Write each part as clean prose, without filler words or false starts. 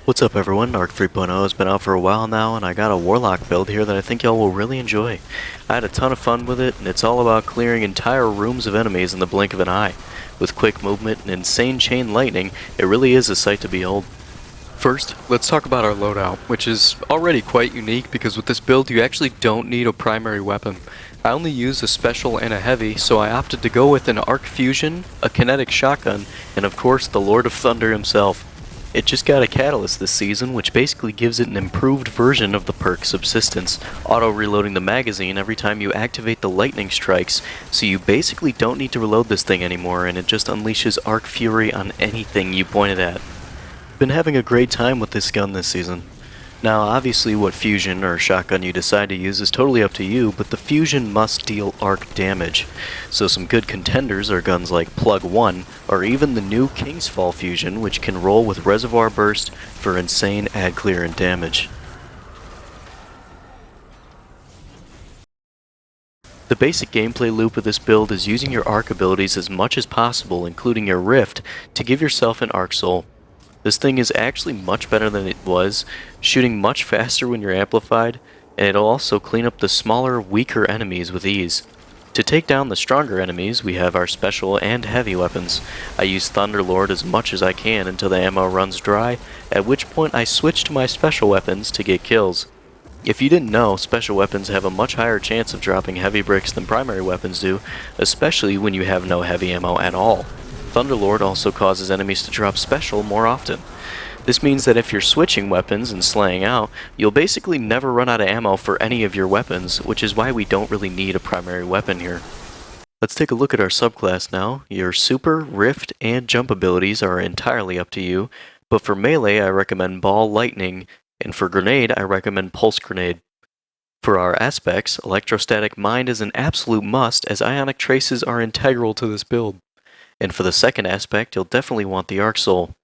What's up everyone, Arc 3.0 has been out for a while now and I got a warlock build here that I think y'all will really enjoy. I had a ton of fun with it and it's all about clearing entire rooms of enemies in the blink of an eye. With quick movement and insane chain lightning, it really is a sight to behold. First, let's talk about our loadout, which is already quite unique because with this build you actually don't need a primary weapon. I only use a special and a heavy, so I opted to go with an arc fusion, a kinetic shotgun, and of course the Lord of Thunder himself. It just got a catalyst this season, which basically gives it an improved version of the perk Subsistence, auto-reloading the magazine every time you activate the lightning strikes, so you basically don't need to reload this thing anymore and it just unleashes Arc Fury on anything you point it at. Been having a great time with this gun this season. Now obviously what fusion or shotgun you decide to use is totally up to you, but the fusion must deal arc damage. So some good contenders are guns like Plug 1, or even the new King's Fall fusion, which can roll with Reservoir Burst for insane ad clear and damage. The basic gameplay loop of this build is using your arc abilities as much as possible, including your Rift, to give yourself an arc soul. This thing is actually much better than it was, shooting much faster when you're amplified, and it'll also clean up the smaller, weaker enemies with ease. To take down the stronger enemies, we have our special and heavy weapons. I use Thunderlord as much as I can until the ammo runs dry, at which point I switch to my special weapons to get kills. If you didn't know, special weapons have a much higher chance of dropping heavy bricks than primary weapons do, especially when you have no heavy ammo at all. Thunderlord also causes enemies to drop special more often. This means that if you're switching weapons and slaying out, you'll basically never run out of ammo for any of your weapons, which is why we don't really need a primary weapon here. Let's take a look at our subclass now. Your super, rift, and jump abilities are entirely up to you, but for melee I recommend ball lightning, and for grenade I recommend pulse grenade. For our aspects, electrostatic mind is an absolute must as ionic traces are integral to this build. And for the second aspect, you'll definitely want the Arc Soul.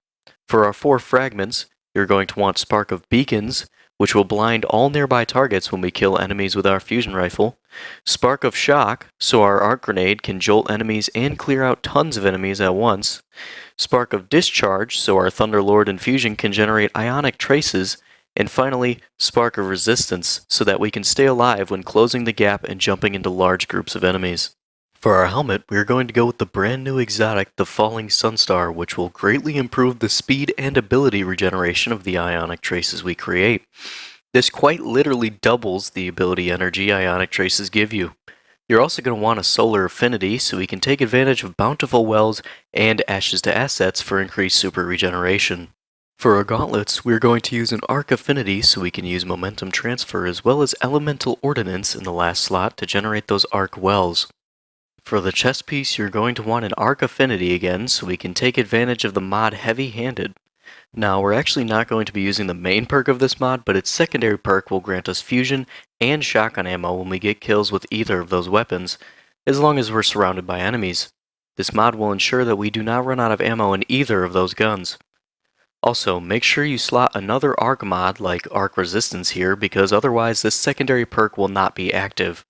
For our 4 fragments, you're going to want Spark of Beacons, which will blind all nearby targets when we kill enemies with our fusion rifle. Spark of Shock, so our arc grenade can jolt enemies and clear out tons of enemies at once. Spark of Discharge, so our Thunderlord and fusion can generate ionic traces. And finally, Spark of Resistance, so that we can stay alive when closing the gap and jumping into large groups of enemies. For our helmet, we are going to go with the brand new exotic, the Falling Sunstar, which will greatly improve the speed and ability regeneration of the ionic traces we create. This quite literally doubles the ability energy ionic traces give you. You're also going to want a solar affinity, so we can take advantage of bountiful wells and ashes to assets for increased super regeneration. For our gauntlets, we're going to use an arc affinity so we can use momentum transfer as well as elemental ordnance in the last slot to generate those arc wells. For the chest piece, you're going to want an arc affinity again, so we can take advantage of the mod Heavy-Handed. Now, we're actually not going to be using the main perk of this mod, but its secondary perk will grant us fusion and shotgun ammo when we get kills with either of those weapons, as long as we're surrounded by enemies. This mod will ensure that we do not run out of ammo in either of those guns. Also, make sure you slot another arc mod like Arc Resistance here, because otherwise this secondary perk will not be active.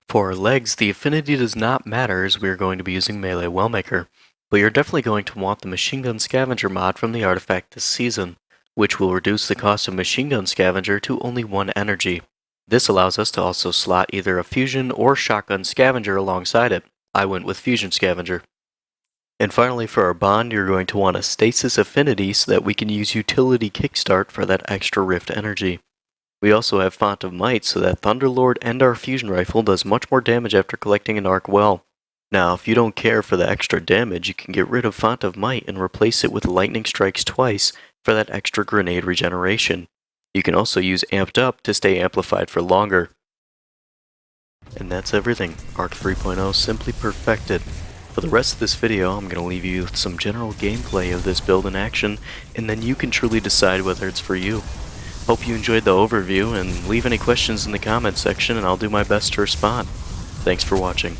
For our legs, the affinity does not matter as we are going to be using Melee Wellmaker, but you're definitely going to want the Machine Gun Scavenger mod from the artifact this season, which will reduce the cost of Machine Gun Scavenger to only 1 energy. This allows us to also slot either a Fusion or Shotgun Scavenger alongside it. I went with Fusion Scavenger. And finally for our bond, you're going to want a Stasis Affinity so that we can use Utility Kickstart for that extra Rift energy. We also have Font of Might so that Thunderlord and our fusion rifle does much more damage after collecting an arc well. Now, if you don't care for the extra damage, you can get rid of Font of Might and replace it with Lightning Strikes twice for that extra grenade regeneration. You can also use Amped Up to stay amplified for longer. And that's everything. Arc 3.0 simply perfected. For the rest of this video, I'm going to leave you with some general gameplay of this build in action, and then you can truly decide whether it's for you. Hope you enjoyed the overview, and leave any questions in the comments section and I'll do my best to respond. Thanks for watching.